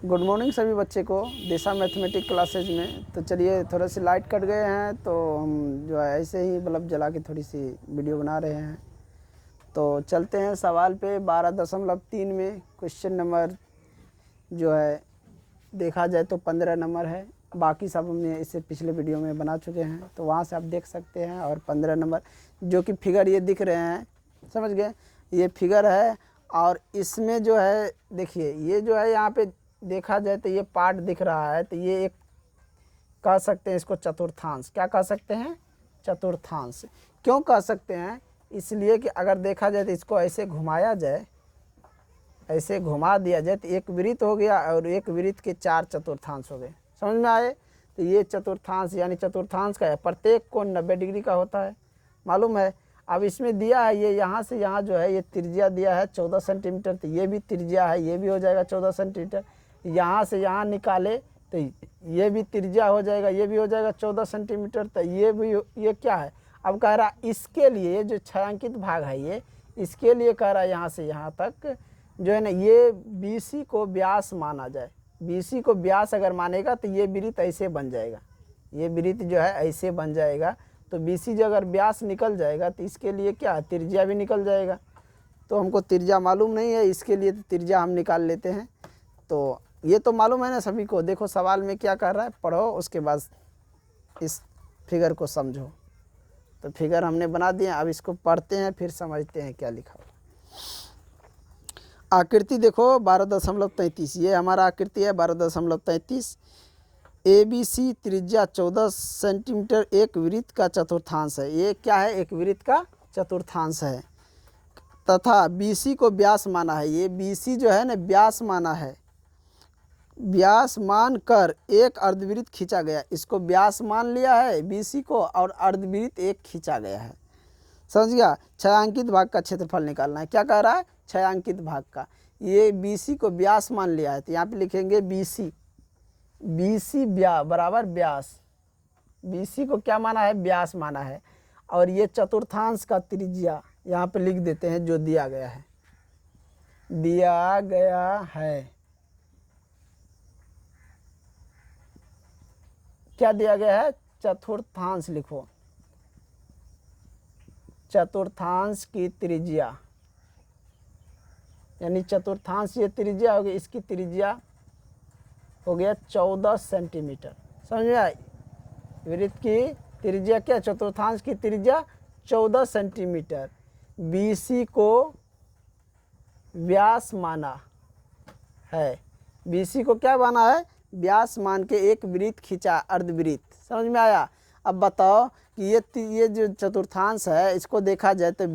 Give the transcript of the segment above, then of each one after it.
Good morning सभी बच्चे को दिशा मैथमेटिक क्लासेज में। तो चलिए, थोड़ा सी लाइट कट गए हैं तो हम जो है ऐसे ही बल्ब जला के थोड़ी सी वीडियो बना रहे हैं। तो चलते हैं सवाल पे। 12.3 में क्वेश्चन नंबर जो है देखा जाए तो 15 नंबर है। बाकी सब हमने इससे पिछले वीडियो में बना चुके हैं, तो वहाँ से आप देख सकते हैं। और 15 नंबर जो कि फिगर ये दिख रहे हैं, समझ गए, ये फिगर है। और इसमें जो है देखिए, ये जो है यहाँ पे देखा जाए तो ये पार्ट दिख रहा है, तो ये एक कह सकते हैं इसको चतुर्थांश। क्या कह सकते हैं? चतुर्थांश। क्यों कह सकते हैं? इसलिए कि अगर देखा जाए तो इसको ऐसे घुमाया जाए, ऐसे घुमा दिया जाए तो एक वृत्त हो गया और एक वृत्त के 4 चतुर्थांश हो गए। समझ में आए? तो ये चतुर्थांश यानी चतुर्थांश का है। प्रत्येक कोण 90 डिग्री का होता है, मालूम है। अब इसमें दिया है ये यहाँ से यहाँ जो है ये त्रिज्या दिया है 14 सेंटीमीटर, तो ये भी त्रिज्या है, ये भी हो जाएगा 14 सेंटीमीटर। यहाँ से यहाँ निकाले तो ये भी त्रिज्या हो जाएगा, ये भी हो जाएगा 14 सेंटीमीटर। तो ये भी, ये क्या है? अब कह रहा इसके लिए जो छायांकित भाग है ये, इसके लिए कह रहा है यहाँ से यहाँ तक जो है ना, ये BC को व्यास माना जाए। BC को व्यास अगर मानेगा तो ये वृत्त ऐसे बन जाएगा, ये वृत्त जो है ऐसे बन जाएगा। तो BC जो अगर व्यास निकल जाएगा तो इसके लिए क्या है? त्रिज्या भी निकल जाएगा। तो हमको त्रिज्या मालूम नहीं है, इसके लिए तो त्रिज्या हम निकाल लेते हैं। तो ये तो मालूम है ना सभी को। देखो सवाल में क्या कर रहा है, पढ़ो, उसके बाद इस फिगर को समझो। तो फिगर हमने बना दिया, अब इसको पढ़ते हैं फिर समझते हैं क्या लिखा हो। आकृति देखो 12.33, ये हमारा आकृति है 12.33। ABC त्रिज्या 14 सेंटीमीटर एक वृत्त का चतुर्थांश है। ये क्या है? एक वृत्त का चतुर्थांश है। तथा BC को व्यास माना है। ये BC जो है ना व्यास माना है, व्यास मान कर एक अर्धवृत्त खींचा गया। इसको व्यास मान लिया है BC को और अर्धवृत्त एक खींचा गया है। समझ गया? छायांकित भाग का क्षेत्रफल निकालना है। क्या कह रहा है? छायांकित भाग का। ये BC को व्यास मान लिया है, तो यहाँ पे लिखेंगे BC बराबर व्यास। BC को क्या माना है? व्यास माना है। और ये चतुर्थांश का त्रिज्या यहाँ पे लिख देते हैं जो दिया गया है, दिया गया है। क्या दिया गया है? चतुर्थांश लिखो, चतुर्थांश की त्रिज्या, यानी चतुर्थांश ये त्रिज्या हो गई, इसकी त्रिज्या हो गया 14 सेंटीमीटर। समझ में आई? वृत्त की त्रिज्या क्या? चतुर्थांश की त्रिज्या 14 सेंटीमीटर। BC को व्यास माना है। BC को क्या माना है? व्यास मान के एक वृत्त खींचा, अर्धवृत्त। समझ में आया? अब बताओ कि ये जो चतुर्थांश है इसको देखा जाए तो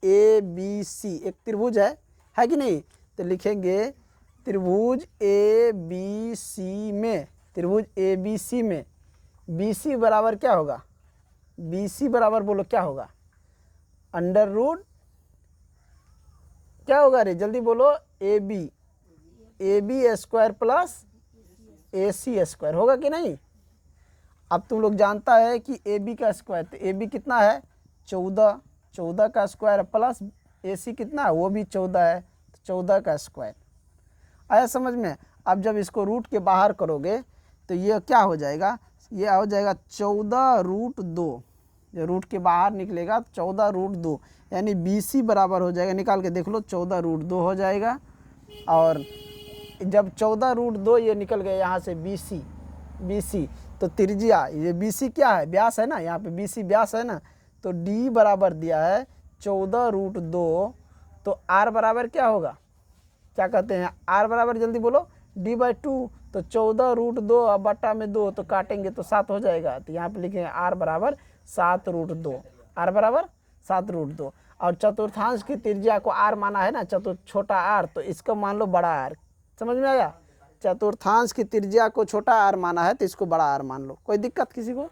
ABC एक त्रिभुज है कि नहीं? तो लिखेंगे त्रिभुज ABC में, त्रिभुज ABC में BC बराबर क्या होगा? BC बराबर बोलो क्या होगा? अंडर रूट क्या होगा रे? जल्दी बोलो। AB square plus AC square होगा कि नहीं? अब तुम लोग जानता है कि AB का स्क्वायर, तो AB कितना है? 14 का स्क्वायर प्लस AC कितना है? वो भी 14 है, तो 14 का स्क्वायर। आया समझ में? अब जब इसको रूट के बाहर करोगे तो ये क्या हो जाएगा? ये हो जाएगा 14√2। जो रूट के बाहर निकलेगा 14√2, यानी BC बराबर हो जाएगा, निकाल के देख लो, 14√2 हो जाएगा। और जब 14√2 ये निकल गया यहाँ से BC, तो त्रिज्या ये BC क्या है? व्यास है ना, यहाँ पे BC व्यास है ना। तो D बराबर दिया है 14√2, तो R बराबर क्या होगा? क्या कहते हैं? R बराबर जल्दी बोलो। D/2, तो 14√2 अब बटा में 2, तो काटेंगे तो 7 हो जाएगा। तो यहाँ पे लिखेंगे R बराबर 7√2, R बराबर 7√2। और चतुर्थांश की त्रिज्या को R माना है ना, छोटा R, तो इसको मान लो बड़ा R। समझ में आया? चतुर्थांश की त्रिज्या को छोटा R माना है तो इसको बड़ा R मान लो। कोई दिक्कत किसी को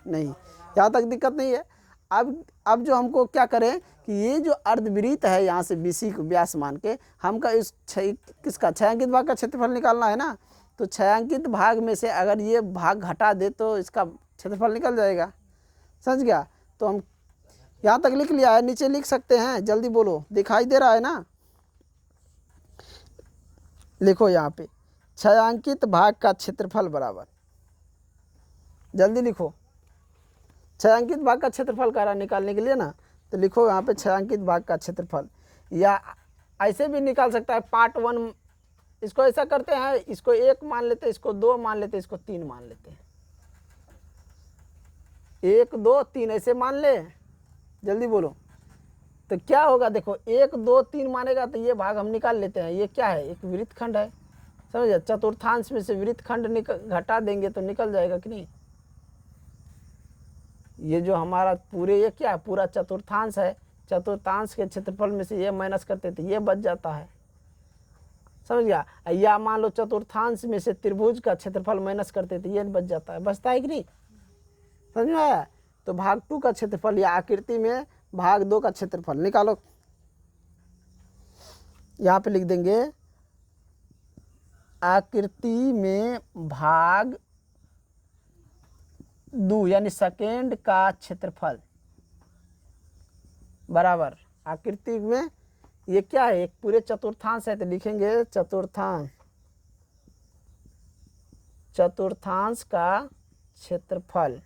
नहीं? यहाँ तक दिक्कत नहीं है। अब जो हमको क्या करें कि ये जो अर्धवृत्त है यहाँ से BC को व्यास मान के हमका इस किसका छायांकित भाग का क्षेत्रफल निकालना है ना। तो छायांकित भाग में से अगर ये भाग घटा दे तो इसका क्षेत्रफल निकल जाएगा। समझ गया? तो हम यहाँ तक लिख लिया है, नीचे लिख सकते हैं, जल्दी बोलो। दिखाई दे रहा है ना? लिखो यहाँ पे छायांकित भाग का क्षेत्रफल बराबर, जल्दी लिखो, छायांकित भाग का क्षेत्रफल कह रहा निकालने के लिए ना, तो लिखो यहाँ पे छायांकित भाग का क्षेत्रफल, या ऐसे भी निकाल सकता है पार्ट 1। इसको ऐसा करते हैं, इसको 1 मान लेते हैं, इसको 2 मान लेते हैं, इसको 3 मान लेते हैं, 1 2 3 ऐसे मान ले, जल्दी बोलो। तो क्या होगा, देखो 1 2 3 मानेगा तो ये भाग हम निकाल लेते हैं। ये क्या है, एक वृत्तखंड है, समझे। चतुर्थांश में से वृत्तखंड घटा देंगे तो निकल जाएगा कि नहीं। ये जो हमारा पूरे ये क्या है, पूरा चतुर्थांश है, चतुर्थांश के क्षेत्रफल में से ये माइनस करते तो ये बच जाता है, समझ गया। या मान लो चतुर्थांश में से त्रिभुज का क्षेत्रफल माइनस करते तो ये बच जाता है, बचता है कि नहीं, समझ में आया। तो भाग 2 का क्षेत्रफल या आकृति में भाग 2 का क्षेत्रफल निकालो। यहाँ पे लिख देंगे आकृति में भाग 2 यानी सेकेंड का क्षेत्रफल बराबर, आकृति में ये क्या है, एक पूरे चतुर्थांश है तो लिखेंगे चतुर्थांश का क्षेत्रफल।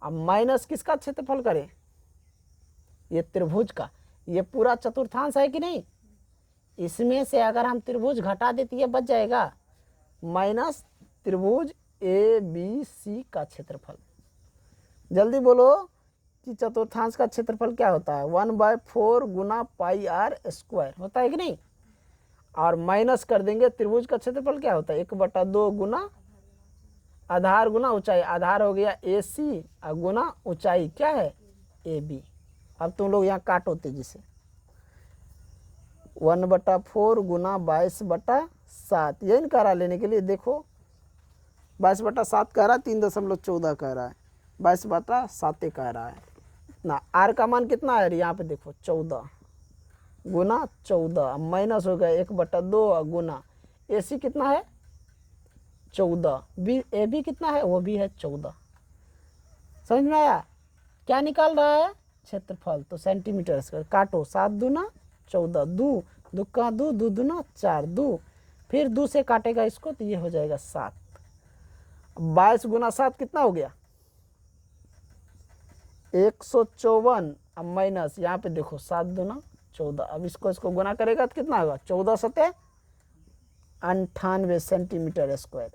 अब माइनस किसका क्षेत्रफल करें, ये त्रिभुज का। ये पूरा चतुर्थांश है कि नहीं, इसमें से अगर हम त्रिभुज घटा देते ये बच जाएगा, माइनस त्रिभुज ABC का क्षेत्रफल। जल्दी बोलो कि चतुर्थांश का क्षेत्रफल क्या होता है, 1/4 गुना पाई r स्क्वायर होता है कि नहीं। और माइनस कर देंगे त्रिभुज का क्षेत्रफल क्या होता है, 1/2 गुना आधार गुना ऊंचाई, आधार हो गया AC और गुना ऊंचाई क्या है AB। अब तुम लोग यहाँ काटो तेजी से, 1/4 गुना 22/7, यही ना कह रहा लेने के लिए। देखो 22/7 कह रहा है, 3.14 कह रहा है, 22/7 कह रहा है ना। R का मान कितना है यहाँ पे देखो, 14 गुना 14 माइनस हो गया 1/2 गुना AC कितना है 14, AB कितना है वो भी है 14। समझ में आया, क्या निकाल रहा है क्षेत्रफल, तो सेंटीमीटर स्क्वायर। काटो, 7 दूना 14, 2 दुक्का 2, 2 दूना 4, 2 फिर 2 से काटेगा इसको तो ये हो जाएगा 7। 22 गुना 7 कितना हो गया 154। अब माइनस यहाँ पे देखो 7 दूना 14, अब इसको गुना करेगा तो कितना होगा 14 सते 98 सेंटीमीटर स्क्वायर।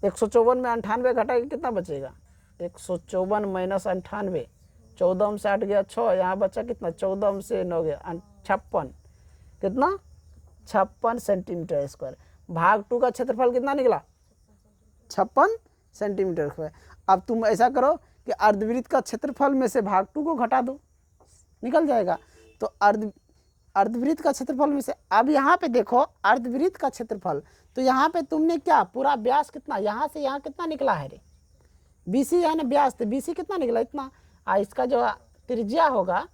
154 में 98 घटाएगा कितना बचेगा, 154 माइनस 98, 14 से 8 गया 6, यहाँ बचा कितना 14 से 9 गया 56, कितना 56 सेंटीमीटर स्क्वायर। भाग 2 का क्षेत्रफल कितना निकला 56 सेंटीमीटर स्क्वायर। अब तुम ऐसा करो कि अर्धवृत्त का क्षेत्रफल में से भाग 2 को घटा दो, निकल जाएगा। तो अर्धवृत्त का क्षेत्रफल में से, अब यहाँ पे देखो अर्धवृत्त का क्षेत्रफल, तो यहाँ पे तुमने क्या पूरा व्यास कितना, यहाँ से यहाँ कितना निकला है रे, BC है ना व्यास, तो BC कितना निकला इतना। इसका जो त्रिज्या होगा,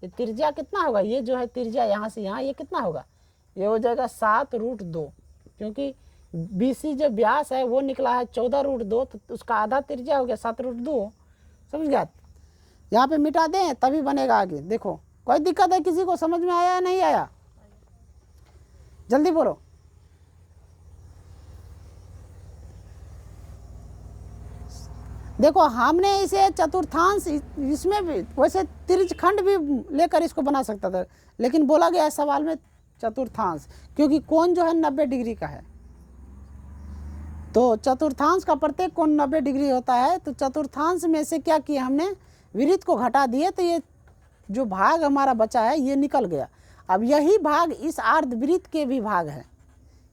ये त्रिज्या कितना होगा, ये जो है त्रिज्या यहाँ से यहाँ ये कितना होगा, ये हो जाएगा 7√2, क्योंकि BC जो व्यास है वो निकला है 14√2, तो उसका आधा त्रिज्या हो गया 7√2। समझ गया, यहाँ पे मिटा दें तभी बनेगा आगे। देखो कोई दिक्कत है किसी को, समझ में आया या नहीं आया, जल्दी बोलो। देखो हमने इसे चतुर्थांश, इसमें भी वैसे त्रिज्यखंड भी लेकर इसको बना सकता था, लेकिन बोला गया है सवाल में चतुर्थांश, क्योंकि कोण जो है 90 डिग्री का है। तो चतुर्थांश का प्रत्येक कोण 90 डिग्री होता है। तो चतुर्थांश में से क्या किया हमने, वृत्त को घटा दिए, तो ये जो भाग हमारा बचा है ये निकल गया। अब यही भाग इस अर्धवृत्त के भी भाग है,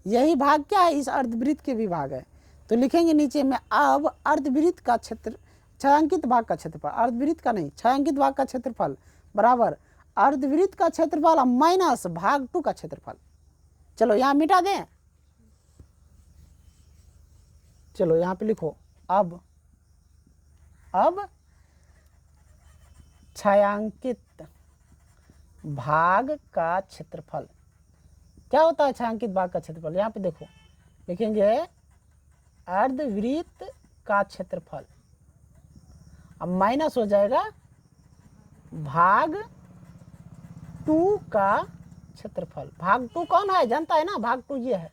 यही भाग क्या है इस अर्धवृत्त के भी भाग है। तो लिखेंगे नीचे में, अब अर्धवृत्त का क्षेत्र, छायांकित भाग का क्षेत्रफल, अर्धवृत्त का नहीं छायांकित भाग का क्षेत्रफल बराबर अर्धवृत्त का क्षेत्रफल माइनस भाग 2 का क्षेत्रफल। चलो यहाँ मिटा दें, चलो यहाँ पे लिखो, अब छायांकित भाग का क्षेत्रफल क्या होता है, छायांकित भाग का क्षेत्रफल। यहाँ पे देखो लिखेंगे अर्धवृत्त का क्षेत्रफल, अब माइनस हो जाएगा भाग 2 का क्षेत्रफल। भाग 2 कौन है जानता है ना, भाग 2 ये है,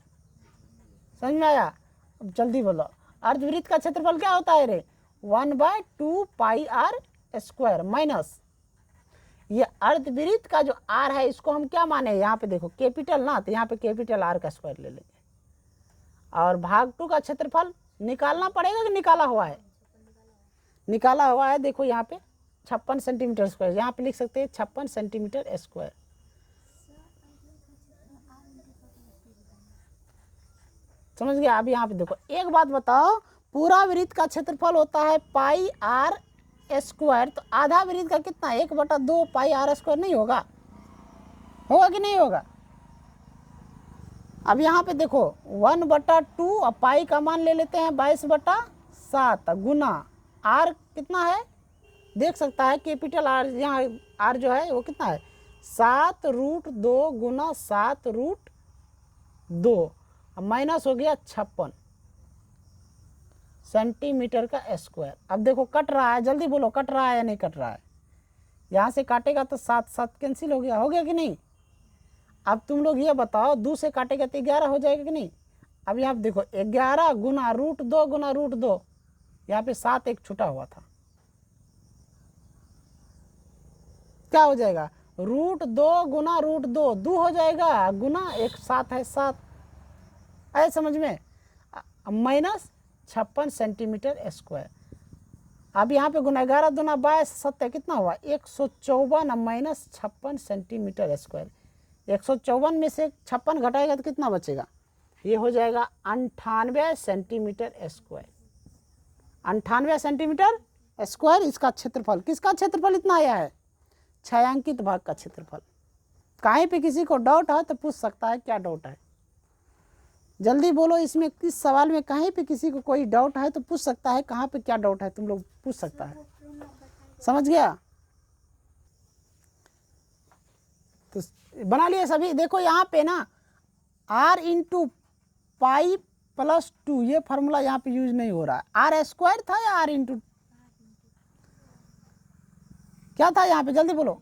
समझ में आया? अब जल्दी बोलो, अर्धवृत्त का क्षेत्रफल क्या होता है रे? 1/2 पाई आर स्क्वायर माइनस ये अर्धवृत्त का जो आर है इसको हम क्या माने, यहाँ पे देखो कैपिटल ना, तो यहाँ पे कैपिटल आर का स्क्वायर ले लेंगे। और भाग 2 का क्षेत्रफल निकालना पड़ेगा कि निकाला हुआ है? निकाला हुआ है, देखो यहाँ पे 56 सेंटीमीटर स्क्वायर, यहाँ पे लिख सकते हैं 56 सेंटीमीटर स्क्वायर। समझ गया? अब यहाँ पे देखो एक बात बताओ, पूरा वृत्त का क्षेत्रफल होता है पाई आर स्क्वायर, तो आधा वृत्त का कितना? 1/2 पाई आर स्क्वायर नहीं होगा? होगा कि नहीं होगा? अब यहाँ पे देखो 1/2 और पाई का मान ले लेते हैं 22/7 गुना आर कितना है देख सकता है, कैपिटल आर, यहाँ आर जो है वो कितना है 7√2 गुना 7√2 माइनस हो गया 56 सेंटीमीटर का स्क्वायर। अब देखो कट रहा है, जल्दी बोलो कट रहा है या नहीं कट रहा है? यहाँ से काटेगा तो 7 कैंसिल हो गया कि नहीं? अब तुम लोग ये बताओ 2 से काटेगा तो 11 हो जाएगा कि नहीं? अब यहाँ पे देखो 11 गुना √2 गुना √2, यहाँ पे 7 एक छुटा हुआ था, क्या हो जाएगा? √2 गुना √2 2 हो जाएगा, गुना 1 7 है 7, आए समझ में? Minus 56 centimetre square. अब यहाँ पे गुना 11 दूना 22 7 कितना हुआ 154 माइनस 56 सेंटीमीटर स्क्वायर। 154 में से 56 घटाएगा तो कितना बचेगा? ये हो जाएगा 98 सेंटीमीटर स्क्वायर। 98 सेंटीमीटर स्क्वायर इसका क्षेत्रफल। किसका क्षेत्रफल इतना आया है? छायांकित भाग का क्षेत्रफल। कहीं पे किसी को डाउट है तो पूछ सकता है, क्या डाउट है? जल्दी बोलो, इसमें किस सवाल में कहीं पे किसी को कोई डाउट है तो पूछ सकता है, कहाँ पे क्या डाउट है तुम लोग पूछ सकता है। समझ गया? तो बना लिए सभी। देखो यहाँ पे ना r इंटू पाई प्लस 2 ये फार्मूला यहाँ पे यूज नहीं हो रहा है। आर स्क्वायर था या r इंटू क्या था यहाँ पे? जल्दी बोलो।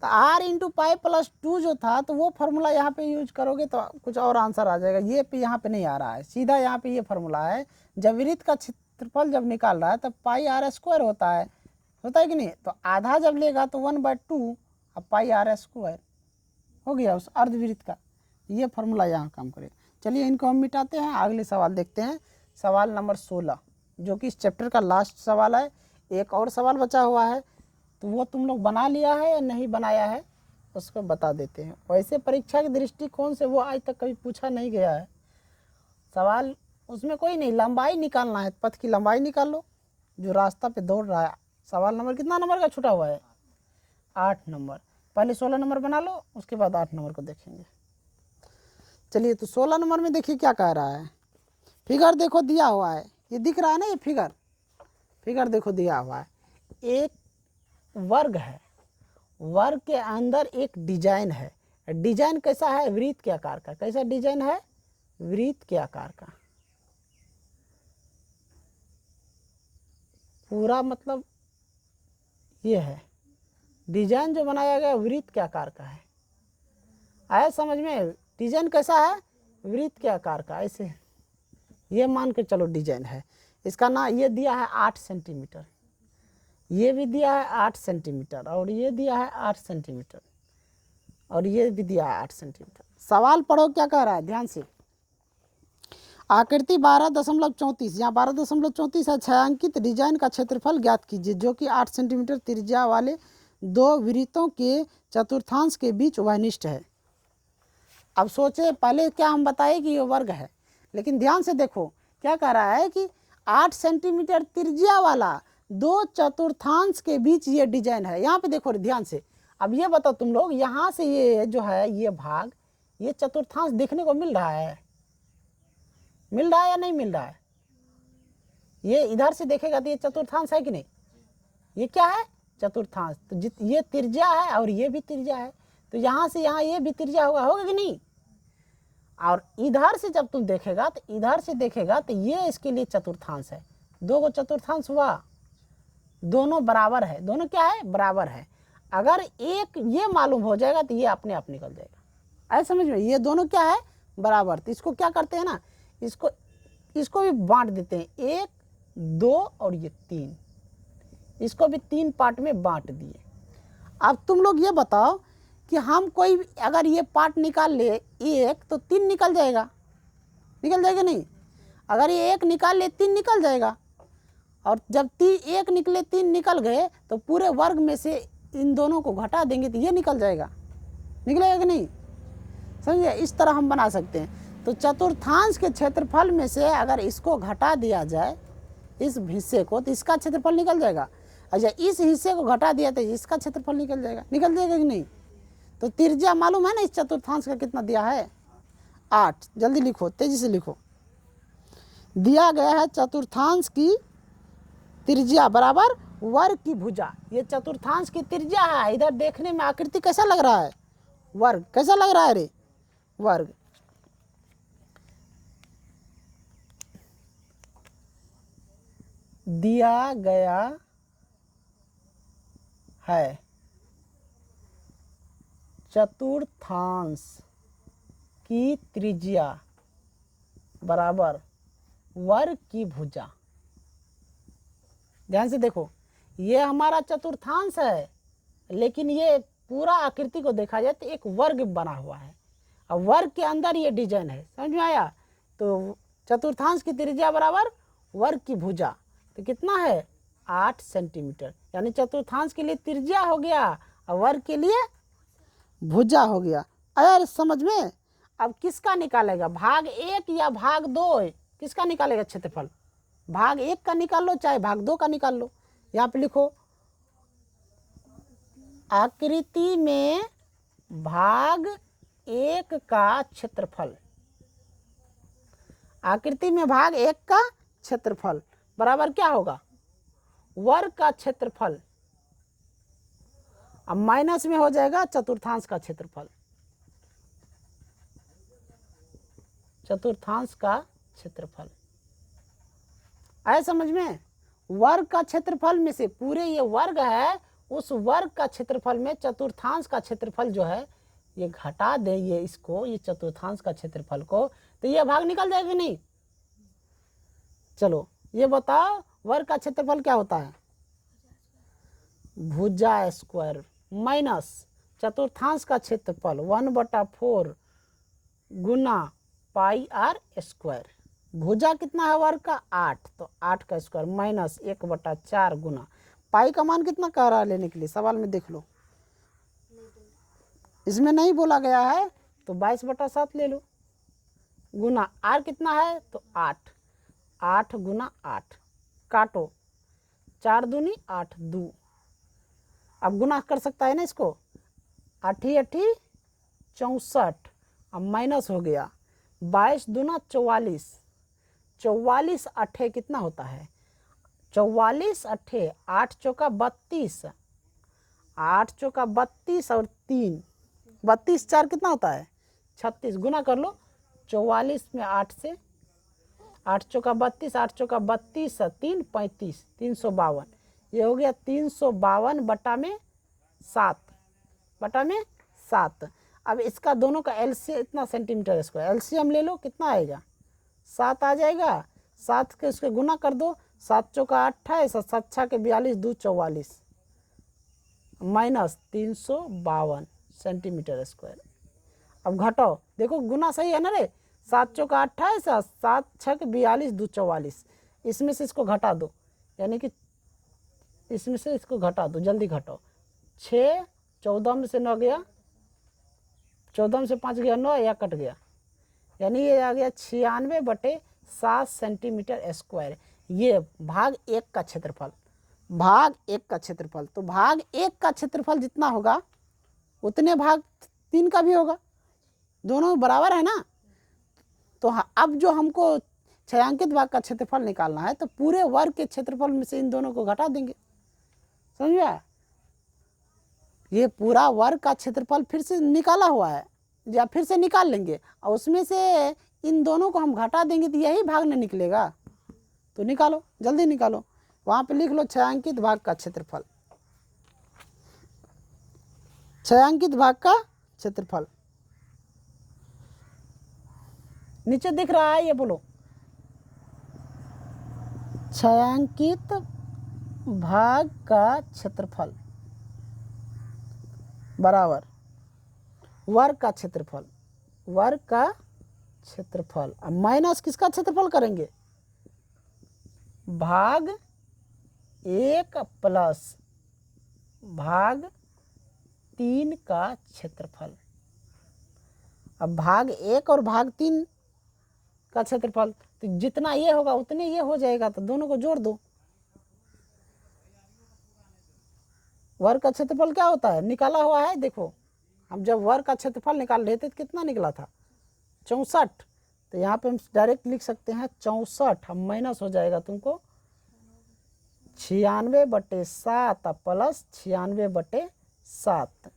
तो r इंटू पाई प्लस 2 जो था तो वो फार्मूला यहाँ पे यूज करोगे तो कुछ और आंसर आ जाएगा। ये पे यहाँ पे नहीं आ रहा है, सीधा यहाँ पे ये फार्मूला है। जब वृत्त का क्षेत्रफल जब निकाल रहा है तब पाई आर स्क्वायर होता है कि नहीं? तो आधा जब लेगा तो 1/2 अब पाई आर स्क्वायर हो गया उस अर्धवृत्त का। ये फार्मूला यहाँ काम करे। चलिए इनको हम मिटाते हैं, अगले सवाल देखते हैं। सवाल नंबर 16 जो कि इस चैप्टर का लास्ट सवाल है। एक और सवाल बचा हुआ है तो वो तुम लोग बना लिया है या नहीं बनाया है उसको बता देते हैं। वैसे परीक्षा के दृष्टिकोण से वो आज तक कभी पूछा नहीं गया है सवाल, उसमें कोई नहीं, लंबाई निकालना है, पथ की लंबाई निकाल लो जो रास्ता पे दौड़ रहा है। सवाल नंबर कितना नंबर का छूटा हुआ है? 8 नंबर। पहले 16 नंबर बना लो, उसके बाद 8 नंबर को देखेंगे। चलिए तो 16 नंबर में देखिए क्या कह रहा है। फिगर देखो दिया हुआ है, ये दिख रहा है ना, ये फिगर देखो दिया हुआ है। एक वर्ग है, वर्ग के अंदर एक डिजाइन है। डिजाइन कैसा है? वृत्त के आकार का। कैसा डिजाइन है? वृत्त के आकार का। पूरा मतलब ये है डिजाइन जो बनाया गया वृत्त के आकार का है। आया समझ में? डिजाइन कैसा है? वृत्त के आकार का। ऐसे ये मान के चलो डिजाइन है। इसका ना ये दिया है 8 सेंटीमीटर, ये भी दिया है 8 सेंटीमीटर, और ये दिया है 8 सेंटीमीटर, और ये भी दिया है 8 सेंटीमीटर। सवाल पढ़ो क्या कह रहा है, ध्यान से। आकृति 12.34, यहाँ 12.34 है। छायांकित डिजाइन का क्षेत्रफल ज्ञात कीजिए जो कि 8 सेंटीमीटर त्रिज्या वाले 2 वृत्तों के चतुर्थांश के बीच वहनिष्ठ है। अब सोचे, पहले क्या हम बताए कि ये वर्ग है, लेकिन ध्यान से देखो क्या कह रहा है कि 8 सेंटीमीटर त्रिज्या वाला 2 चतुर्थांश के बीच ये डिजाइन है। यहाँ पे देखो ध्यान से। अब ये बताओ तुम लोग, यहाँ से ये जो है ये भाग, ये चतुर्थांश देखने को मिल रहा है या नहीं मिल रहा है? ये इधर से देखेगा तो ये चतुर्थांश है कि नहीं? ये क्या है? चतुर्थांश। तो ये त्रिज्या है और ये भी त्रिज्या है, तो यहाँ से यहाँ ये भी त्रिज्या होगा कि नहीं? और इधर से जब तुम देखेगा तो इधर से देखेगा तो ये इसके लिए चतुर्थांश है। 2 को चतुर्थांश हुआ, दोनों बराबर है। दोनों क्या है? बराबर है। अगर एक ये मालूम हो जाएगा तो ये अपने आप निकल जाएगा। ऐसे समझ में? ये दोनों क्या है? बराबर। तो इसको क्या करते हैं ना, इसको भी बांट देते हैं, 1 2 और ये 3, इसको भी 3 पार्ट में बांट दिए। अब तुम लोग ये बताओ कि हम कोई अगर ये पार्ट निकाल ले 1 तो 3 निकल जाएगा नहीं? अगर ये 1 निकाल ले 3 निकल जाएगा, और जब 1 निकले 3 निकल गए तो पूरे वर्ग में से इन दोनों को घटा देंगे तो ये निकल जाएगा, निकलेगा कि नहीं? समझिए, इस तरह हम बना सकते हैं। तो चतुर्थांश के क्षेत्रफल में से अगर इसको घटा दिया जाए, इस हिस्से को, तो इसका क्षेत्रफल निकल जाएगा। अच्छा, इस हिस्से को घटा दिया तो इसका क्षेत्रफल निकल जाएगा कि नहीं? तो त्रिज्या मालूम है ना इस चतुर्थांश का कितना दिया है? 8। जल्दी लिखो, तेजी से लिखो। दिया गया है चतुर्थांश की त्रिज्या बराबर वर्ग की भुजा। ये चतुर्थांश की त्रिज्या है। इधर देखने में आकृति कैसा लग रहा है? वर्ग। कैसा लग रहा है रे? वर्ग। दिया गया है चतुर्थांश की त्रिज्या बराबर वर्ग की भुजा। ध्यान से देखो, ये हमारा चतुर्थांश है, लेकिन ये पूरा आकृति को देखा जाए तो एक वर्ग बना हुआ है, और वर्ग के अंदर ये डिजाइन है। समझ में आया? तो चतुर्थांश की त्रिज्या बराबर वर्ग की भुजा। तो कितना है? 8 सेंटीमीटर। यानी चतुर्थांश के लिए त्रिज्या हो गया और वर्ग के लिए भुजा हो गया। अरे समझ में? अब किसका निकालेगा, भाग 1 या भाग 2? किसका निकालेगा क्षेत्रफल? भाग 1 का निकाल लो चाहे भाग 2 का निकाल लो। यहाँ पे लिखो, आकृति में भाग 1 का क्षेत्रफल, आकृति में भाग 1 का क्षेत्रफल बराबर क्या होगा? वर्ग का क्षेत्रफल। अब माइनस में हो जाएगा चतुर्थांश का क्षेत्रफल, चतुर्थांश का क्षेत्रफल। आए समझ में? वर्ग का क्षेत्रफल में से पूरे ये वर्ग है, उस वर्ग का क्षेत्रफल में चतुर्थांश का क्षेत्रफल जो है ये घटा दें, ये इसको, ये चतुर्थांश का क्षेत्रफल को, तो ये भाग निकल जाएगा नहीं? चलो ये बताओ, वर्ग का क्षेत्रफल क्या होता है? भुजा स्क्वायर माइनस चतुर्थांश का क्षेत्रफल 1/4 गुना पाई आर स्क्वायर। भुजा कितना है वर्ग का? 8, तो 8 का स्क्वायर माइनस 1/4 गुना पाई का मान कितना कह रहा है लेने के लिए? सवाल में देख लो, इसमें नहीं बोला गया है, तो 22/7 ले लो, गुना आर कितना है? तो 8, 8 गुना 8, काटो, 4 दूनी 8, 2। अब गुना कर सकता है ना इसको, 8 8 64, अब माइनस हो गया, 22 दूना 44, 44 8 कितना होता है? 44 8, 8 चौका 32, 8 चौका 32 और 3, 32 4 कितना होता है? 36। गुना कर लो, 44 में 8 से, 8 चौका 32, 8 चौका 32, 3 35, 352। ये हो गया 352 बटा में 7। अब इसका दोनों का एलसीएम इतना सेंटीमीटर स्क्वायर, एलसीएम ले लो, कितना आएगा? 7 आ जाएगा। 7 के उसके गुना कर दो, 7 चौका 28, 7 6 के 42, 2 44, माइनस 352 सेंटीमीटर स्क्वायर। अब घटाओ, देखो गुना सही है ना रे? 7 चौका 28, 7 6 के 42, 2 44, इसमें से इसको घटा दो, यानी कि इसमें से इसको घटा दो, जल्दी घटाओ। 6, 14 में से 9 गया, 14 में से 5 गया 9, या कट गया, यानी ये आ गया 96/7 सेंटीमीटर स्क्वायर। ये भाग 1 का क्षेत्रफल, भाग 1 का क्षेत्रफल। तो भाग 1 का क्षेत्रफल जितना होगा उतने भाग 3 का भी होगा, दोनों बराबर है ना? तो अब जो हमको छायांकित भाग का क्षेत्रफल निकालना है, तो पूरे वर्ग के क्षेत्रफल में से इन दोनों को घटा देंगे। समझा? ये पूरा वर्ग का क्षेत्रफल फिर से निकाला हुआ है, या फिर से निकाल लेंगे, और उसमें से इन दोनों को हम घटा देंगे तो यही भाग नहीं निकलेगा। तो निकालो, जल्दी निकालो, वहाँ पे लिख लो छायांकित भाग का क्षेत्रफल, छायांकित भाग का क्षेत्रफल। नीचे दिख रहा है, ये बोलो, छायांकित भाग का क्षेत्रफल बराबर वर्ग का क्षेत्रफल, वर्ग का क्षेत्रफल। अब माइनस किसका क्षेत्रफल करेंगे, भाग 1 प्लस भाग 3 का क्षेत्रफल। अब भाग 1 और भाग 3 का क्षेत्रफल, तो जितना ये होगा उतने ये हो जाएगा, तो दोनों को जोड़ दो। वर्ग का क्षेत्रफल क्या होता है, निकाला हुआ है, देखो हम जब वर्ग का क्षेत्रफल निकाल रहे थे तो कितना निकला था, 64। तो यहाँ पे हम डायरेक्ट लिख सकते हैं 64, हम माइनस हो जाएगा तुमको 96/7 प्लस 96/7।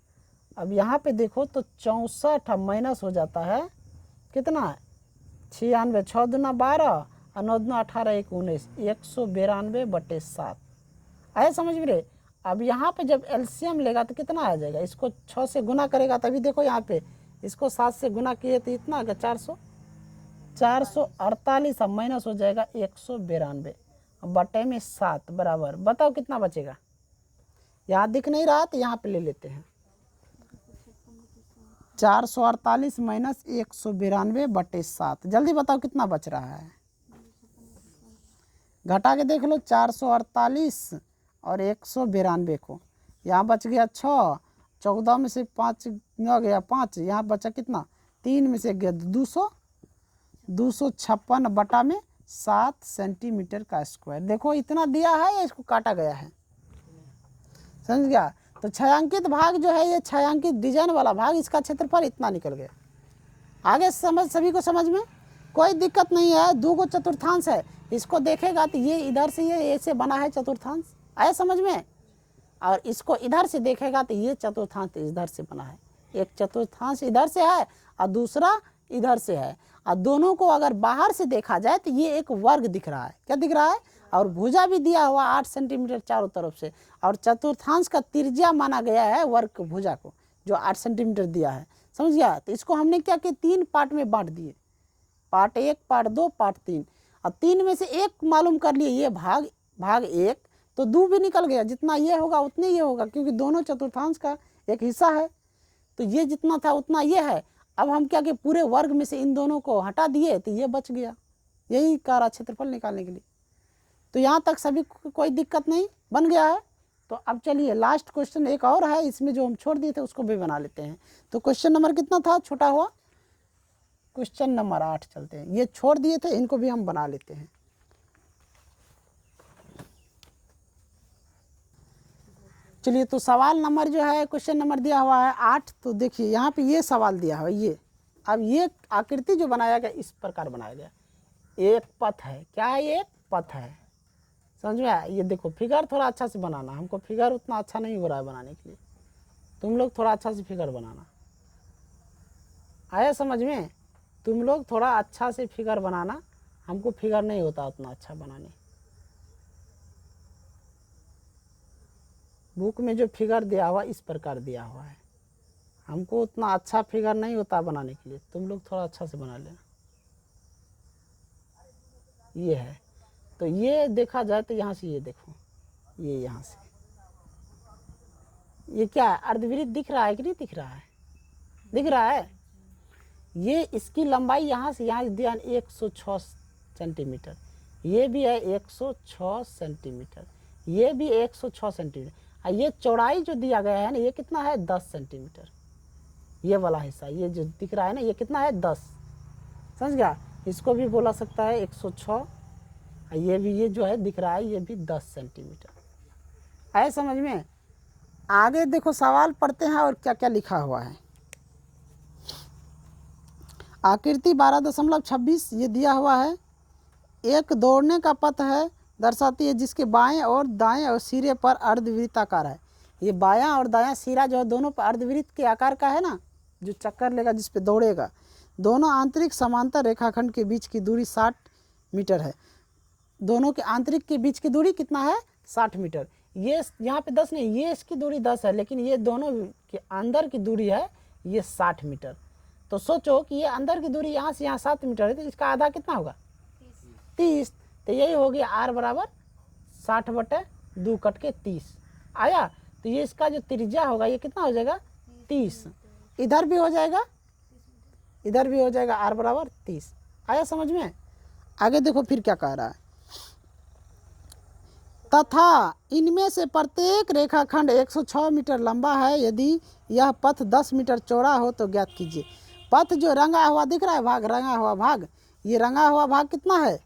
अब यहाँ पे देखो तो 64 माइनस हो जाता है कितना है, 96, 6 दूना 12 और 9 दूना 18, 1 19, 192/7 आए समझ में रे। अब यहाँ पे जब एलसीएम लेगा तो कितना आ जाएगा, इसको 6 से गुना करेगा तभी देखो यहाँ पे इसको 7 से गुना किए तो इतना आ गया 448, अब माइनस हो जाएगा 192 बटे में 7 बराबर, बताओ कितना बचेगा। यहाँ दिख नहीं रहा तो यहाँ पे ले लेते हैं, 448 माइनस 192/7, जल्दी बताओ कितना बच रहा है, घटा के देख लो 448 और 192 को, यहाँ बच गया 6, 14 में से 5 न गया 5, यहाँ बचा कितना 3 में से गया 256/7 सेंटीमीटर का स्क्वायर। देखो इतना दिया है या इसको काटा गया है, समझ गया। तो छायांकित भाग जो है ये छायांकित डिजाइन वाला भाग, इसका क्षेत्रफल इतना निकल गया। आगे समझ, सभी को समझ में कोई दिक्कत नहीं है। 2 को चतुर्थांश है, इसको देखेगा तो ये इधर से ये ऐसे बना है चतुर्थांश, आए समझ में, और इसको इधर से देखेगा तो ये चतुर्थांश इधर से बना है, एक चतुर्थांश इधर से है और दूसरा इधर से है, और दोनों को अगर बाहर से देखा जाए तो ये एक वर्ग दिख रहा है, क्या दिख रहा है, और भुजा भी दिया हुआ 8 सेंटीमीटर चारों तरफ से, और चतुर्थांश का त्रिज्या माना गया है वर्ग भुजा को जो 8 सेंटीमीटर दिया है, समझ गया। तो इसको हमने क्या किया, 3 पार्ट में बांट दिए, पार्ट 1, पार्ट 2, पार्ट 3, और 3 में से 1 मालूम कर लिए, ये भाग 1, तो 2 भी निकल गया, जितना ये होगा उतने ये होगा, क्योंकि दोनों चतुर्थांश का एक हिस्सा है, तो ये जितना था उतना ये है। अब हम क्या कि पूरे वर्ग में से इन दोनों को हटा दिए तो ये बच गया, यही कार्य क्षेत्रफल निकालने के लिए। तो यहाँ तक सभी कोई दिक्कत नहीं, बन गया है। तो अब चलिए लास्ट क्वेश्चन एक और है, इसमें जो हम छोड़ दिए थे उसको भी बना लेते हैं। तो क्वेश्चन नंबर कितना था, छोटा हुआ क्वेश्चन नंबर 8 चलते हैं, ये छोड़ दिए थे इनको भी हम बना लेते हैं। चलिए तो सवाल नंबर जो है, क्वेश्चन नंबर दिया हुआ है 8। तो देखिए यहाँ पे ये सवाल दिया हुआ है, ये अब ये आकृति जो बनाया गया इस प्रकार बनाया गया, एक पथ है, क्या है, एक पथ है, समझ में आया। ये देखो फिगर थोड़ा अच्छा से बनाना, हमको फिगर उतना अच्छा नहीं हो रहा है बनाने के लिए, तुम लोग थोड़ा अच्छा से फिगर बनाना, आया समझ में, तुम लोग थोड़ा अच्छा से फिगर बनाना, हमको फिगर नहीं होता उतना अच्छा बनाने। बुक में जो फिगर दिया हुआ इस प्रकार दिया हुआ है, हमको उतना अच्छा फिगर नहीं होता बनाने के लिए, तुम लोग थोड़ा अच्छा से बना लेना। ये है, तो ये देखा जाए तो यहाँ से ये देखो, ये यहाँ से ये क्या है, अर्धवृत्त दिख रहा है कि नहीं दिख रहा है, दिख रहा है। ये इसकी लंबाई यहाँ से यहाँ दिया 106 सेंटीमीटर, ये भी है 106 सेंटीमीटर, ये भी 106 सेंटीमीटर, और ये चौड़ाई जो दिया गया है ना ये कितना है, 10 सेंटीमीटर, ये वाला हिस्सा ये जो दिख रहा है ना ये कितना है, 10, समझ गया। इसको भी बोला सकता है 106, ये भी ये जो है दिख रहा है ये भी 10 सेंटीमीटर, आए समझ में। आगे देखो सवाल पढ़ते हैं और क्या क्या लिखा हुआ है। आकृति 12.26 ये दिया हुआ है, एक दौड़ने का पथ है दर्शाती है जिसके बाएं और दाएं और सिरे पर अर्धवृत्ताकार है। ये बायां और दायां सिरा जो है दोनों पर अर्धवृत्त के आकार का है ना, जो चक्कर लेगा जिस पे दौड़ेगा। दोनों आंतरिक समांतर रेखाखंड के बीच की दूरी 60 मीटर है, दोनों के आंतरिक के बीच की दूरी कितना है, 60 मीटर। ये यहाँ पे 10 नहीं, ये इसकी दूरी 10 है, लेकिन ये दोनों के अंदर की दूरी है ये 60 मीटर, तो सोचो कि ये अंदर की दूरी यहाँ से यहाँ 7 मीटर है, तो इसका आधा कितना होगा 30। तो यही हो गया r बराबर 60/2 कट के 30 आया। तो ये इसका जो त्रिज्या होगा ये कितना हो जाएगा 30। इधर भी हो जाएगा, इधर भी हो जाएगा, r बराबर 30 आया समझ में। आगे देखो फिर क्या कह रहा है, तथा इनमें से प्रत्येक रेखाखंड 106 मीटर लंबा है, यदि यह पथ 10 मीटर चौड़ा हो तो ज्ञात कीजिए। पथ जो रंगा हुआ दिख रहा है भाग, रंगा हुआ भाग, ये रंगा हुआ भाग कितना है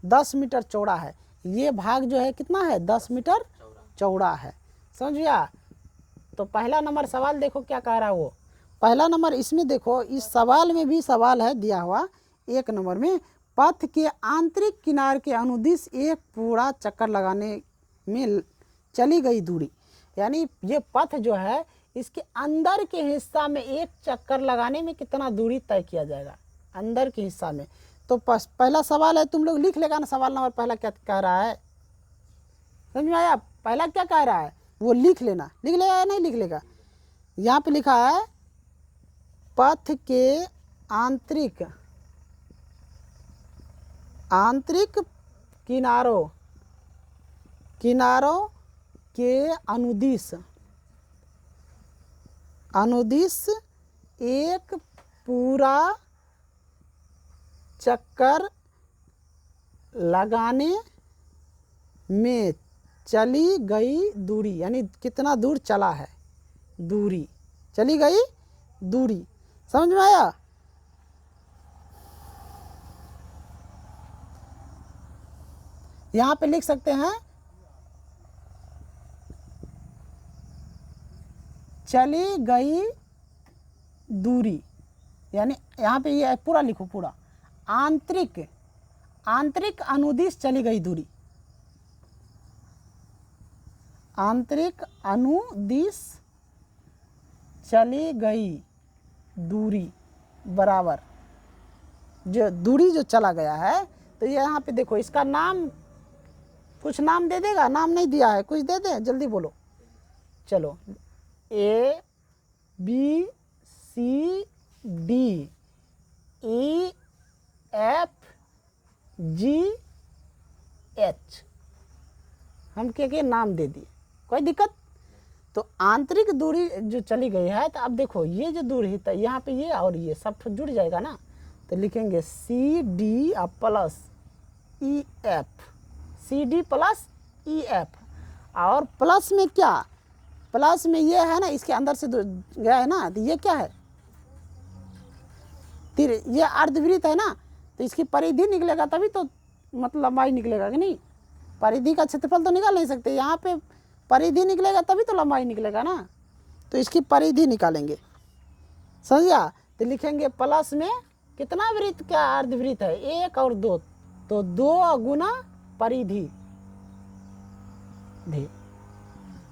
10 मीटर चौड़ा है। ये भाग जो है कितना है 10 मीटर चौड़ा है, समझ गया। तो पहला नंबर सवाल देखो क्या कह रहा है वो। पहला नंबर इसमें देखो, इस सवाल में भी सवाल है दिया हुआ 1 नंबर में, पथ के आंतरिक किनारे के अनुदिश एक पूरा चक्कर लगाने में चली गई दूरी, यानी ये पथ जो है इसके अंदर के हिस्सा में एक चक्कर लगाने में कितना दूरी तय किया जाएगा अंदर के हिस्सा में। तो पहला सवाल है, तुम लोग लिख लेगा ना सवाल नंबर पहला क्या कह रहा है, समझ में आया। पहला क्या कह रहा है वो लिख लेना, लिख लेगा या नहीं लिख लेगा। यहाँ पे लिखा है पथ के आंतरिक किनारों के अनुदिश एक पूरा चक्कर लगाने में चली गई दूरी, यानी कितना दूर चला है, दूरी चली गई दूरी, समझ में आया। यहाँ पे लिख सकते हैं चली गई दूरी, यानी यहाँ पे ये पूरा लिखो, पूरा आंतरिक अनुदिश चली गई दूरी, आंतरिक अनुदिश चली गई दूरी बराबर जो दूरी जो चला गया है। तो ये यहाँ पे देखो इसका नाम, कुछ नाम दे देगा, नाम नहीं दिया है, कुछ दे दे जल्दी बोलो। चलो A B C D E F G H, हम के नाम दे दिए, कोई दिक्कत। तो आंतरिक दूरी जो चली गई है, तो अब देखो ये जो दूरी है यहाँ पे ये और ये सब जुड़ जाएगा ना, तो लिखेंगे CD plus EF, CD plus EF, और प्लस में क्या, प्लस में ये है ना इसके अंदर से गया है ना, तो ये क्या है ये अर्धवृत्त है ना, तो इसकी परिधि निकलेगा तभी तो मतलब लंबाई निकलेगा कि नहीं। परिधि का क्षेत्रफल तो निकाल नहीं सकते, यहाँ पे परिधि निकलेगा तभी तो लंबाई निकलेगा ना, तो इसकी परिधि निकालेंगे, समझिया। तो लिखेंगे प्लस में कितना वृत्त क्या अर्धवृत्त है 1 और 2, तो 2 गुना परिधि।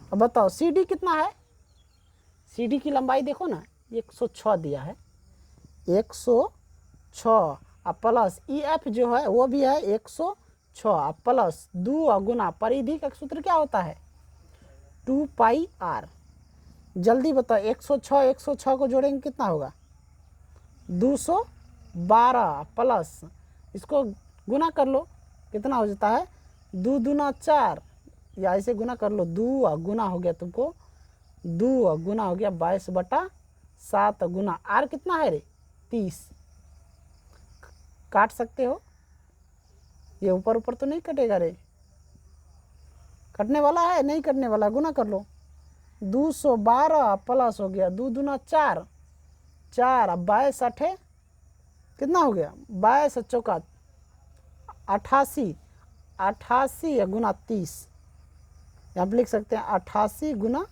अब बताओ CD कितना है, CD की लंबाई देखो ना 106 दिया है, 106 प्लस EF जो है वो भी है 106 प्लस 2 गुना परिधि का सूत्र क्या होता है 2πr। जल्दी बताओ 106 को जोड़ेंगे कितना होगा 212 प्लस इसको गुना कर लो कितना हो जाता है 2 दूना 4, या ऐसे गुना कर लो 2 गुना हो गया तुमको 2 गुना हो गया 22/7 गुना r कितना है रे 30। काट सकते हो, ये ऊपर ऊपर तो नहीं कटेगा रे, कटने वाला है नहीं कटने वाला, गुना कर लो 212 प्लस हो गया 2 दूना 4, 4 22 8 कितना हो गया 22 चौका 88, 88 गुना 30, यहाँ पे लिख सकते हैं 88 गुना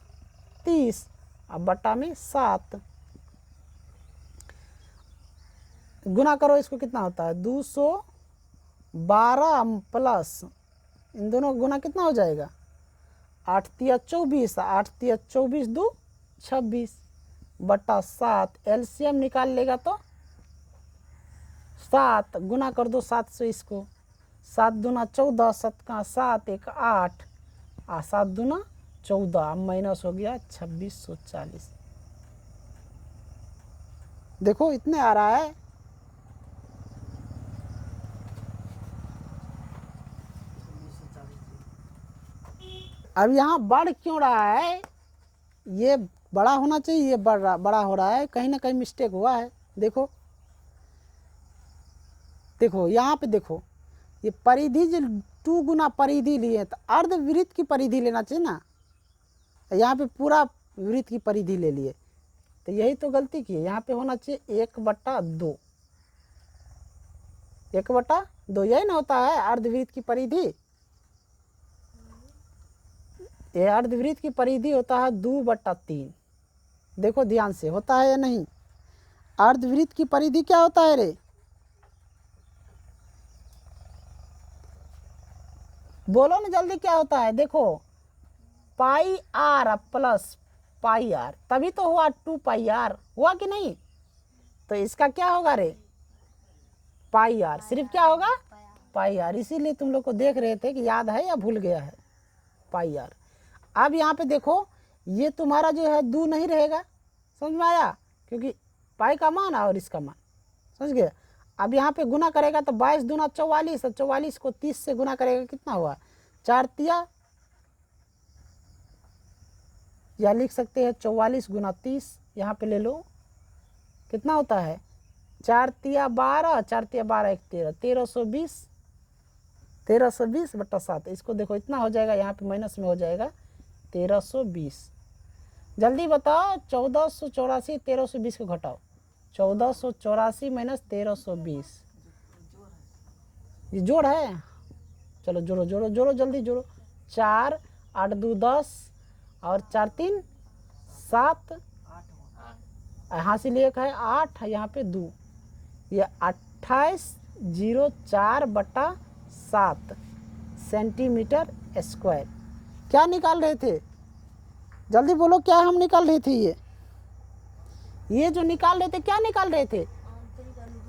30 अब बटा में 7, गुना करो इसको कितना होता है 212 प्लस इन दोनों गुना कितना हो जाएगा 8 तिया 24, 8 तिया 24 2 26 बटा 7, एलसीएम निकाल लेगा तो 7 गुना कर दो 7 से इसको, 7 दूना 14, 7 का 7 1 8 और 7 दूना 14, अब माइनस हो गया 2640। देखो इतने आ रहा है। अब यहाँ बढ़ क्यों रहा है? ये बड़ा होना चाहिए, ये बड़ा हो रहा है, कहीं ना कहीं मिस्टेक हुआ है। देखो देखो यहाँ पे देखो, ये परिधि जो 2 गुना परिधि लिए तो अर्धवृत्त की परिधि लेना चाहिए ना, यहाँ पे पूरा वृत्त की परिधि ले लिए, तो यही तो गलती की है। यहाँ पे होना चाहिए 1/2, 1/2, यही ना होता है अर्धवृत्त की परिधि। ये अर्धवृत्त की परिधि होता है 2/3। देखो ध्यान से, होता है या नहीं? अर्धवृत्त की परिधि क्या होता है रे? बोलो ना जल्दी, क्या होता है? देखो पाई आर प्लस पाई आर, तभी तो हुआ 2πr, हुआ कि नहीं? तो इसका क्या होगा रे? पाई आर, सिर्फ क्या होगा? पाई आर। इसीलिए तुम लोग को देख रहे थे कि याद है या भूल गया है? पाई आर। अब यहाँ पे देखो, ये तुम्हारा जो है 2 नहीं रहेगा, समझ में आया? क्योंकि पाई का मान और इसका मान, समझ गए? अब यहाँ पे गुना करेगा तो 22 दूना 44, और 44 को 30 से गुना करेगा, कितना हुआ? 4 तिया, या लिख सकते हैं 44 गुना 30, यहाँ पे ले लो, कितना होता है? 4 तिया 12, 4 तिया 12, 1 13, 1320, 1320/7। इसको देखो इतना हो जाएगा, यहाँ पे माइनस में हो जाएगा 1320। जल्दी बताओ, 1484, 1320 को घटाओ, 1484 माइनस 1320, ये जोड़ है। चलो जोड़ो जोड़ो जोड़ो, जल्दी जोड़ो। 4 8 2 10 और 4 3 7, यहाँ से लिए है 8, यहाँ पे 2, ये 2804/7 सेंटीमीटर स्क्वायर। क्या निकाल रहे थे? जल्दी बोलो, क्या हम निकाल रहे थे? ये जो निकाल रहे थे, क्या निकाल रहे थे?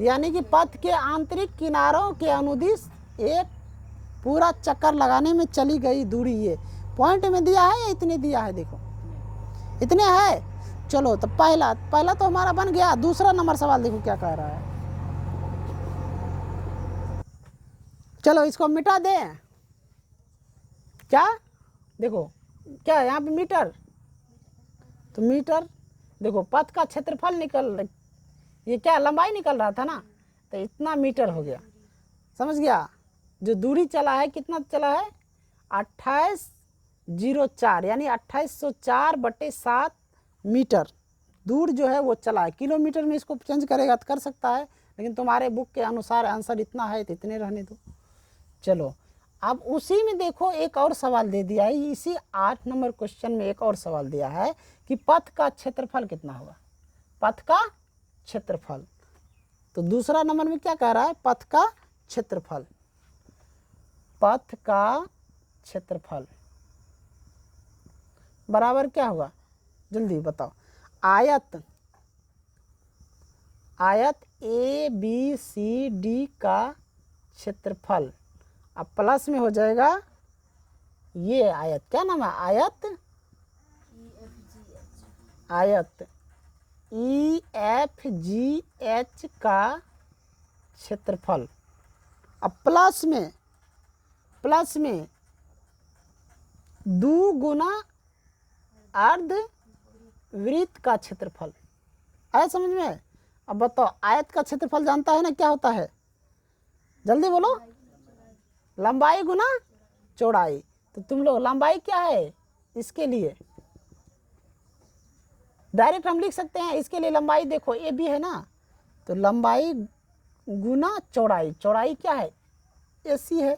यानी कि पथ के आंतरिक किनारों के अनुदिश एक पूरा चक्कर लगाने में चली गई दूरी। ये पॉइंट में दिया है या इतने दिया है? देखो इतने है। चलो तो पहला तो हमारा बन गया। दूसरा नंबर सवाल देखो क्या कह रहा है। चलो इसको मिटा दें क्या? देखो क्या यहाँ पे मीटर, तो मीटर देखो, पथ का क्षेत्रफल निकल, ये क्या लंबाई निकल रहा था ना, तो इतना मीटर हो गया, समझ गया? जो दूरी चला है, कितना चला है? 2804, यानी 2804/7 मीटर दूर जो है वो चला है। किलोमीटर में इसको चेंज करेगा तो कर सकता है, लेकिन तुम्हारे बुक के अनुसार आंसर इतना है तो इतने रहने दो। चलो अब उसी में देखो एक और सवाल दे दिया है, इसी 8 नंबर क्वेश्चन में एक और सवाल दिया है कि पथ का क्षेत्रफल कितना होगा? पथ का क्षेत्रफल। तो दूसरा नंबर में क्या कह रहा है? पथ का क्षेत्रफल। पथ का क्षेत्रफल बराबर क्या होगा? जल्दी बताओ। आयत ABCD का क्षेत्रफल, अब प्लस में हो जाएगा ये आयत, क्या नाम है? आयत EFGH का क्षेत्रफल। अब प्लस में 2 गुना अर्धवृत्त का क्षेत्रफल। आया समझ में? अब बताओ, आयत का क्षेत्रफल जानता है ना क्या होता है? जल्दी बोलो। लंबाई गुना चौड़ाई। तो तुम लोग लंबाई क्या है इसके लिए? डायरेक्ट हम लिख सकते हैं इसके लिए। लंबाई देखो AB है ना, तो लंबाई गुना चौड़ाई। चौड़ाई क्या है? AC है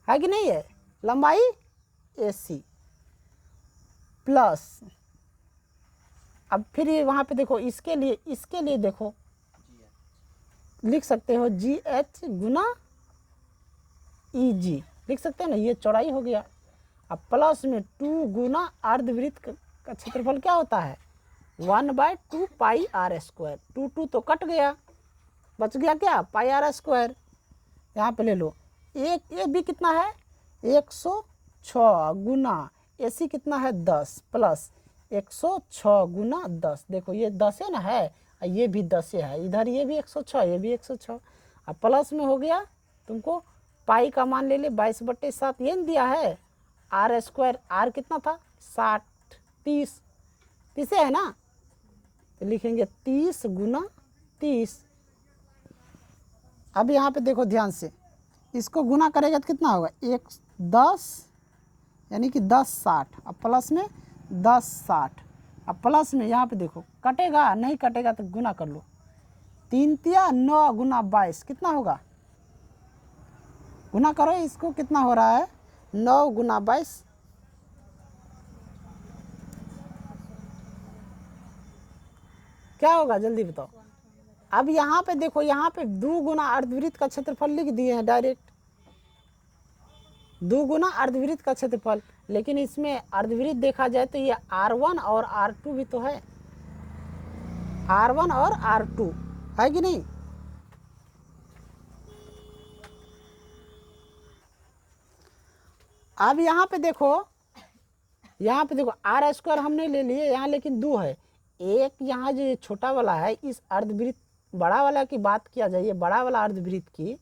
कि नहीं है? लंबाई AC प्लस, अब फिर ये वहाँ पे देखो, इसके लिए देखो लिख सकते हो GH गुना EG, लिख सकते हैं ना, ये चौड़ाई हो गया। अब प्लस में 2 गुना अर्धवृत्त का क्षेत्रफल क्या होता है? 1/2πr²। 2 तो कट गया, बच गया क्या? πr²। यहाँ पे ले लो। ये भी कितना है? 106 गुना AC कितना है? 10 प्लस 106 गुना 10। देखो ये 10 है ना, है, और ये भी 10 है, इधर ये भी 106, ये भी 106। अब प्लस में हो गया, तुमको पाई का मान ले ले 22/7, ये दिया है। आर स्क्वायर, आर कितना था 60, 30 है ना, तो लिखेंगे 30 गुना 30। अब यहाँ पे देखो ध्यान से, इसको गुना करेगा तो कितना होगा 10, यानी कि 10 60, अब प्लस में 10 60, अब प्लस में यहाँ पे देखो कटेगा, नहीं कटेगा तो गुना कर लो। 3 तिया 9 गुना 22 कितना होगा, गुना करो इसको, कितना हो रहा है 9 गुना 22, क्या होगा जल्दी बताओ। अब यहाँ पे देखो, यहाँ पे 2 गुना अर्धवृत्त का क्षेत्रफल लिख दिए हैं डायरेक्ट, 2 गुना अर्धवृत्त का क्षेत्रफल। लेकिन इसमें अर्धवृत्त देखा जाए तो ये R1 और R2 भी तो है, R1 और R2 है कि नहीं। अब यहाँ पे देखो, आर स्क्वायर हमने ले लिए यहाँ, लेकिन 2 है। एक यहाँ जो छोटा वाला है, इस अर्धवृत्त बड़ा वाला की बात किया जाए, ये बड़ा वाला अर्धवृत्त की,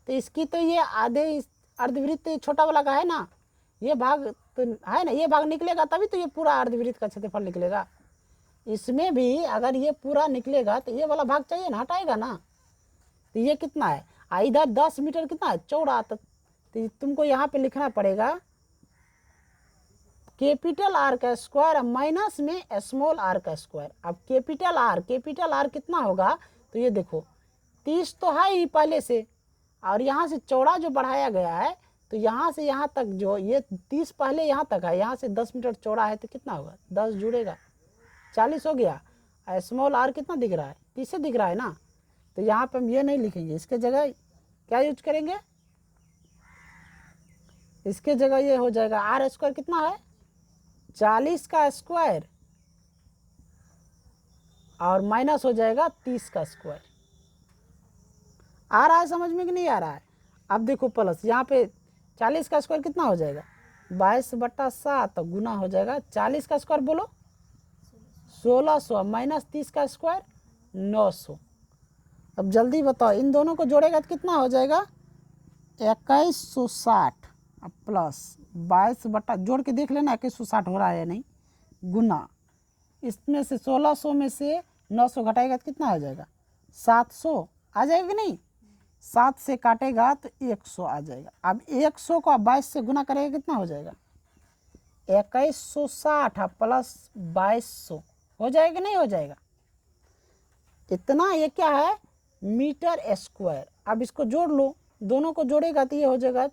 तो इसकी तो ये आधे इस अर्धवृत्त छोटा वाला का है ना, ये भाग तो है ना, ये भाग निकलेगा तभी तो ये पूरा अर्धवृत्त का क्षेत्रफल निकलेगा। इसमें भी अगर ये पूरा निकलेगा तो ये वाला भाग चाहिए ना, हटाएगा ना, तो ये कितना है, इधर 10 मीटर कितना है चौड़ा, तो तुमको यहाँ पे लिखना पड़ेगा कैपिटल आर का स्क्वायर माइनस में स्मॉल आर का स्क्वायर। अब कैपिटल आर कितना होगा, तो ये देखो 30 तो है ही पहले से, और यहाँ से चौड़ा जो बढ़ाया गया है, तो यहाँ से यहाँ तक जो ये 30 पहले यहाँ तक है, यहाँ से 10 मीटर चौड़ा है, तो कितना होगा 10 जुड़ेगा 40 हो गया। स्मॉल आर कितना दिख रहा है 30 दिख रहा है ना, तो यहाँ पे हम ये नहीं लिखेंगे, इसके जगह क्या यूज करेंगे, इसके जगह ये हो जाएगा आर स्क्वायर कितना है 40 का स्क्वायर, और माइनस हो जाएगा 30 का स्क्वायर। आ रहा है समझ में कि नहीं आ रहा है। अब देखो प्लस यहाँ पे 40 का स्क्वायर कितना हो जाएगा 22/7 गुना हो जाएगा 40 का स्क्वायर बोलो 1600 माइनस 30 का स्क्वायर 900। अब जल्दी बताओ, इन दोनों को जोड़ेगा तो कितना हो जाएगा 2160, अब प्लस 22 जोड़ के देख लेना 2160 हो रहा है या नहीं, गुना इसमें से 1600 में से 900 घटाएगा तो कितना हो जाएगा 700 आ जाएगा कि नहीं, 7 से काटेगा तो 100 आ जाएगा। अब 100 को 22 से गुना करेगा कितना हो जाएगा 2160 प्लस 2200 हो जाएगा कि नहीं हो जाएगा, इतना ये क्या है मीटर स्क्वायर। अब इसको जोड़ लो, दोनों को जोड़ेगा तो ये हो जाएगा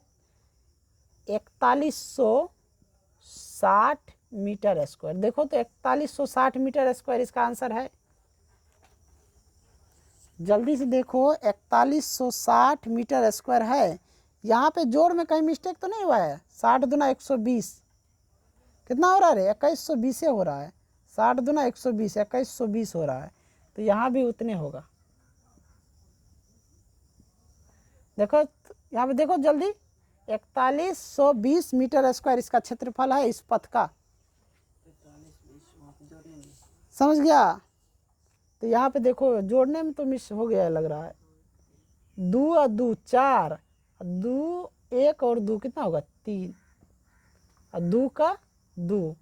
4160 मीटर स्क्वायर। देखो तो 4160 मीटर स्क्वायर इसका आंसर है, जल्दी से देखो 4160 मीटर स्क्वायर है। यहाँ पे जोड़ में कहीं मिस्टेक तो नहीं हुआ है, 60 दूना 120 कितना हो रहा है 2120 हो रहा है, 60 दूना 120 2120 हो रहा है, तो यहाँ भी उतने होगा। देखो यहाँ पे देखो जल्दी 4120 मीटर स्क्वायर इसका क्षेत्रफल है इस पथ का, समझ गया। तो यहाँ पे देखो जोड़ने में तो मिस हो गया लग रहा है, 2 और 2 4, 2 1 और 2 कितना होगा 3, और 2 का 2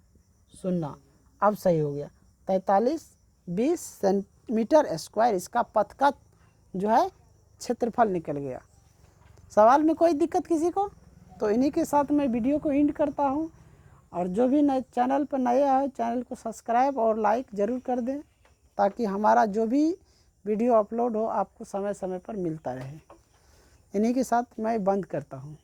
0, अब सही हो गया 4320 सेंटीमीटर स्क्वायर इसका पथ का जो है क्षेत्रफल निकल गया। सवाल में कोई दिक्कत किसी को, तो इन्हीं के साथ मैं वीडियो को एंड करता हूँ। और जो भी नए चैनल पर नए आए चैनल को सब्सक्राइब और लाइक ज़रूर कर दें, ताकि हमारा जो भी वीडियो अपलोड हो आपको समय समय पर मिलता रहे। इन्हीं के साथ मैं बंद करता हूँ।